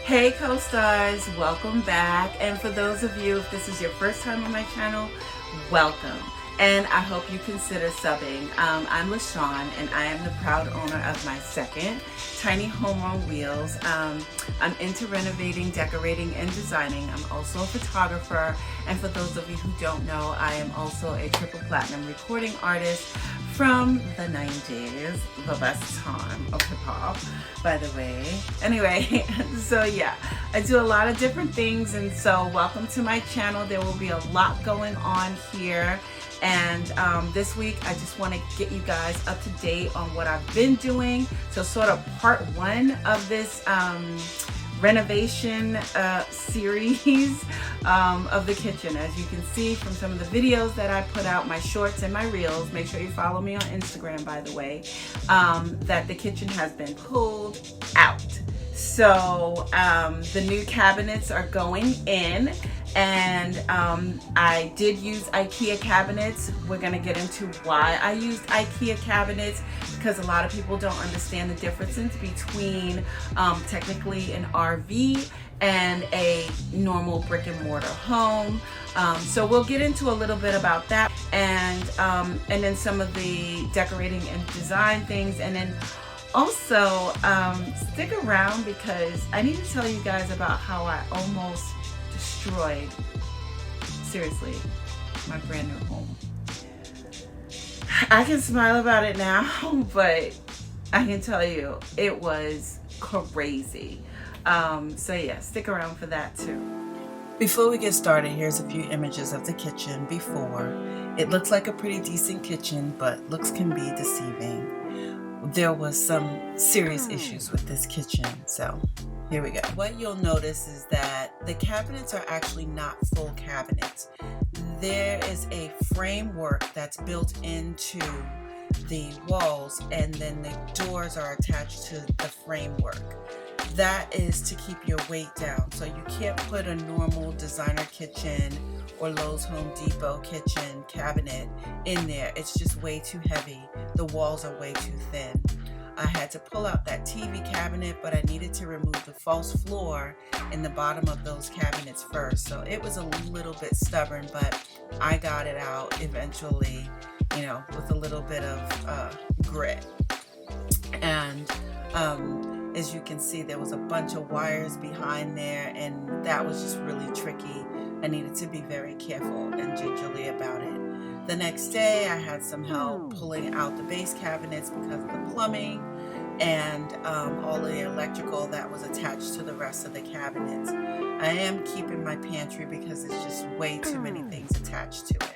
Hey co-stars, welcome back. And for those of you, if this is your first time on my channel, welcome. And I hope you consider subbing. I'm LESHAUN and I am the proud owner of my second Tiny Home on Wheels. I'm into renovating, decorating, and designing. I'm also a photographer. And for those of you who don't know, I am also a triple platinum recording artist from the 90s, the best time of hip hop, by the way. Anyway, so yeah, I do a lot of different things, and so welcome to my channel. There will be a lot going on here. And this week I just want to get you guys up to date on what I've been doing. So sort of part one of this renovation series of the kitchen. As you can see from some of the videos that I put out, my shorts and my reels, make sure you follow me on Instagram, by the way, that the kitchen has been pulled out. So the new cabinets are going in, and I did use IKEA cabinets. We're gonna get into why I used IKEA cabinets, because a lot of people don't understand the differences between technically an RV and a normal brick and mortar home. So we'll get into a little bit about that, and then some of the decorating and design things, and then also stick around because I need to tell you guys about how I almost destroyed, seriously, my brand new home. I can smile about it now, but I can tell you it was crazy. So yeah, stick around for that too. Before we get started, here's a few images of the kitchen before. It looks like a pretty decent kitchen, but looks can be deceiving. There was some serious issues with this kitchen, so here we go. What you'll notice is that the cabinets are actually not full cabinets. There is a framework that's built into the walls, and then the doors are attached to the framework. That is to keep your weight down. So you can't put a normal designer kitchen or Lowe's Home Depot kitchen cabinet in there. It's just way too heavy. The walls are way too thin. I had to pull out that TV cabinet, but I needed to remove the false floor in the bottom of those cabinets first. So it was a little bit stubborn, but I got it out eventually, you know, with a little bit of grit. And as you can see, there was a bunch of wires behind there, and that was just really tricky. I needed to be very careful and gingerly about it. The next day, I had some help pulling out the base cabinets because of the plumbing and all of the electrical that was attached to the rest of the cabinets. I am keeping my pantry because it's just way too many things attached to it.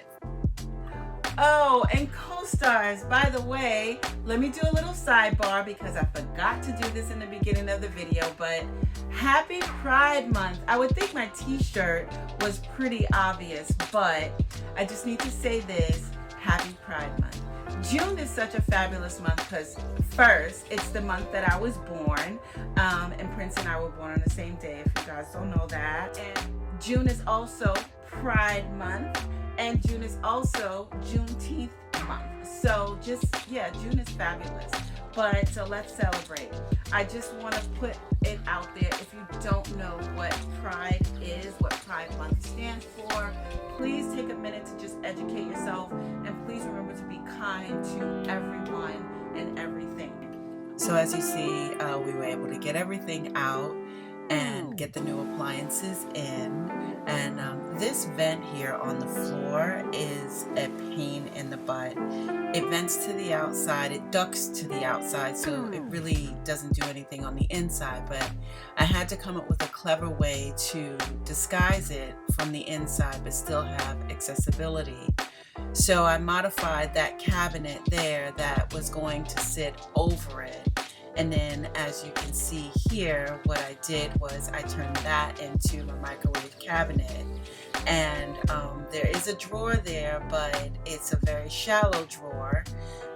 Oh, and co-stars, by the way, let me do a little sidebar because I forgot to do this in the beginning of the video, but happy Pride Month. I would think my t-shirt was pretty obvious, but I just need to say this, happy Pride Month. June is such a fabulous month because first, it's the month that I was born, and Prince and I were born on the same day, if you guys don't know that. And June is also Pride Month. And June is also Juneteenth month. So just, yeah, June is fabulous. But so let's celebrate. I just want to put it out there. If you don't know what Pride is, what Pride Month stands for, please take a minute to just educate yourself. And please remember to be kind to everyone and everything. So as you see, we were able to get everything out and get the new appliances in. And this vent here on the floor is a pain in the butt. It vents to the outside, it ducts to the outside, so it really doesn't do anything on the inside. But I had to come up with a clever way to disguise it from the inside but still have accessibility. So I modified that cabinet there that was going to sit over it. And then as you can see here, what I did was I turned that into a microwave cabinet. And there is a drawer there, but it's a very shallow drawer,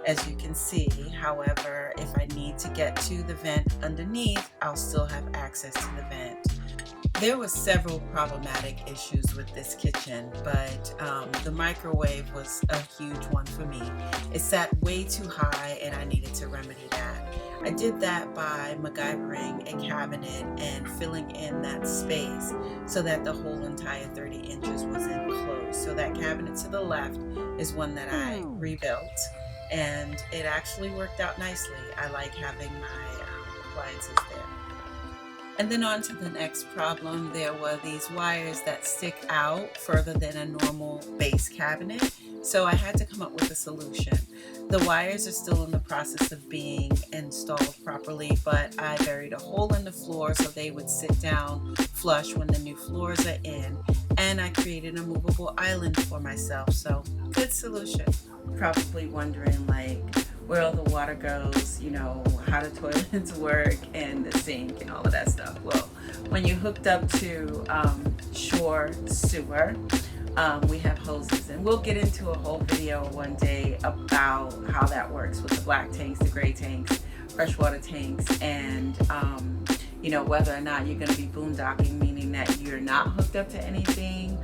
as you can see. However, if I need to get to the vent underneath, I'll still have access to the vent. There were several problematic issues with this kitchen, but the microwave was a huge one for me. It sat way too high and I needed to remedy that. I did that by MacGyvering a cabinet and filling in that space so that the whole entire 30 inches was enclosed. So that cabinet to the left is one that I rebuilt, and it actually worked out nicely. I like having my appliances there. And then on to the next problem. There were these wires that stick out further than a normal base cabinet. So I had to come up with a solution. The wires are still in the process of being installed properly, but I buried a hole in the floor so they would sit down flush when the new floors are in. And I created a movable island for myself. So good solution. Probably wondering like, where all the water goes, you know, how the toilets work and the sink and all of that stuff. Well, when you're hooked up to shore sewer, we have hoses, and we'll get into a whole video one day about how that works with the black tanks, the gray tanks, freshwater tanks, and you know, whether or not you're going to be boondocking, meaning that you're not hooked up to anything,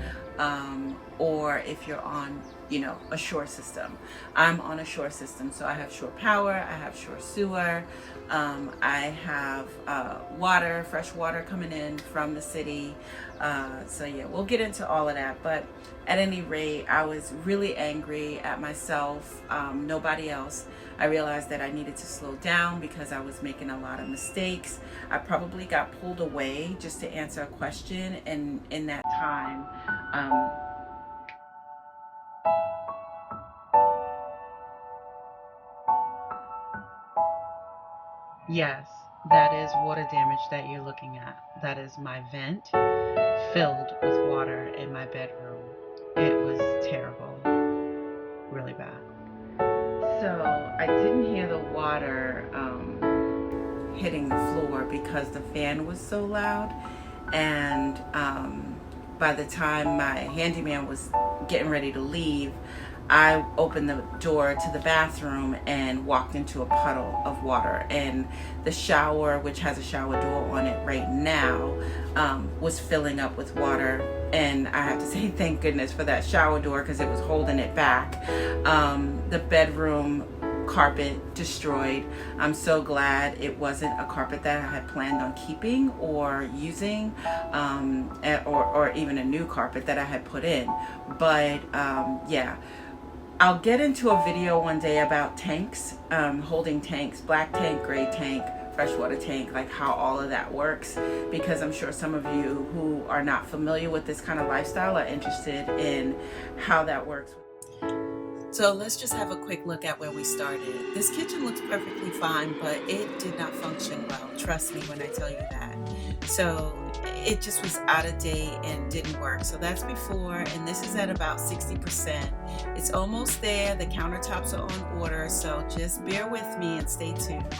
or if you're on, you know, a shore system. I'm on a shore system, so I have shore power, I have shore sewer, I have water, fresh water coming in from the city. So yeah, we'll get into all of that, but at any rate, I was really angry at myself, nobody else. I realized that I needed to slow down because I was making a lot of mistakes. I probably got pulled away just to answer a question, and in that time, yes, that is water damage that you're looking at. That is my vent filled with water in my bedroom. It was terrible, really bad. So I didn't hear the water hitting the floor because the fan was so loud, and by the time my handyman was getting ready to leave, I opened the door to the bathroom and walked into a puddle of water, and the shower, which has a shower door on it right now, was filling up with water. And I have to say thank goodness for that shower door because it was holding it back. The bedroom carpet destroyed. I'm so glad it wasn't a carpet that I had planned on keeping or using, or even a new carpet that I had put in. But yeah, I'll get into a video one day about tanks, holding tanks, black tank, gray tank, freshwater tank, like how all of that works, because I'm sure some of you who are not familiar with this kind of lifestyle are interested in how that works. So let's just have a quick look at where we started. This kitchen looks perfectly fine, but it did not function well. Trust me when I tell you that. So it just was out of date and didn't work. So that's before, and this is at about 60%. It's almost there. The countertops are on order, so just bear with me and stay tuned.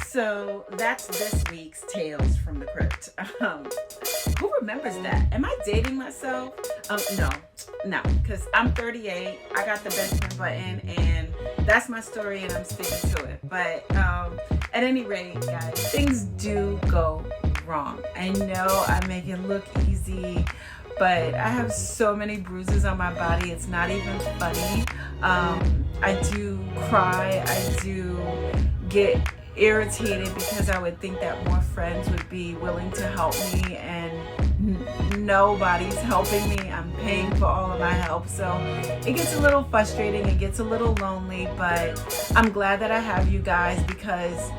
So that's this week's Tales from the Crypt. Who remembers that? Am I dating myself? No, because I'm 38. I got the Benjamin button, and that's my story, and I'm sticking to it. But at any rate, guys, things do go wrong. I know I make it look easy, but I have so many bruises on my body. It's not even funny. I do cry. I do get irritated because I would think that more friends would be willing to help me, and nobody's helping me. I'm paying for all of my help, so it gets a little frustrating, it gets a little lonely, but I'm glad that I have you guys because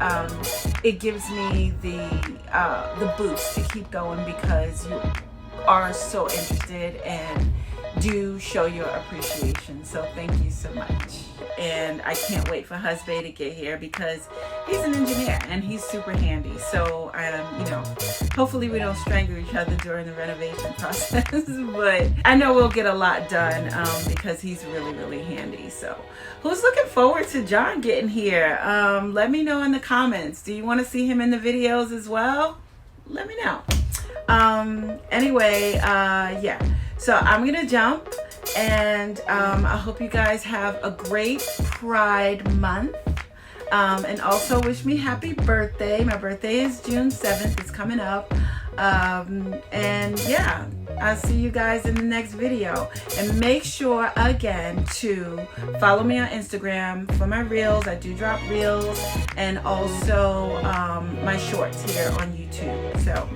it gives me the boost to keep going, because you are so interested and do show your appreciation. So thank you so much. And I can't wait for Husband to get here because he's an engineer and he's super handy. So you know, hopefully we don't strangle each other during the renovation process, but I know we'll get a lot done because he's really handy. So who's looking forward to John getting here? Let me know in the comments. Do you want to see him in the videos as well? Let me know. Anyway, yeah. So I'm gonna jump, and I hope you guys have a great Pride Month. And also wish me happy birthday. My birthday is June 7th. It's coming up. And yeah, I'll see you guys in the next video. And make sure again to follow me on Instagram for my reels. I do drop reels, and also my shorts here on YouTube. So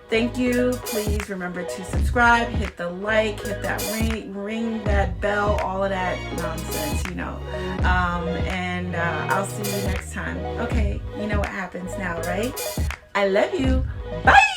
thank you. Please remember to subscribe, hit the like, hit that ring that bell, all of that nonsense, you know. And I'll see you next time. Okay, you know what happens now, right? I love you. Bye.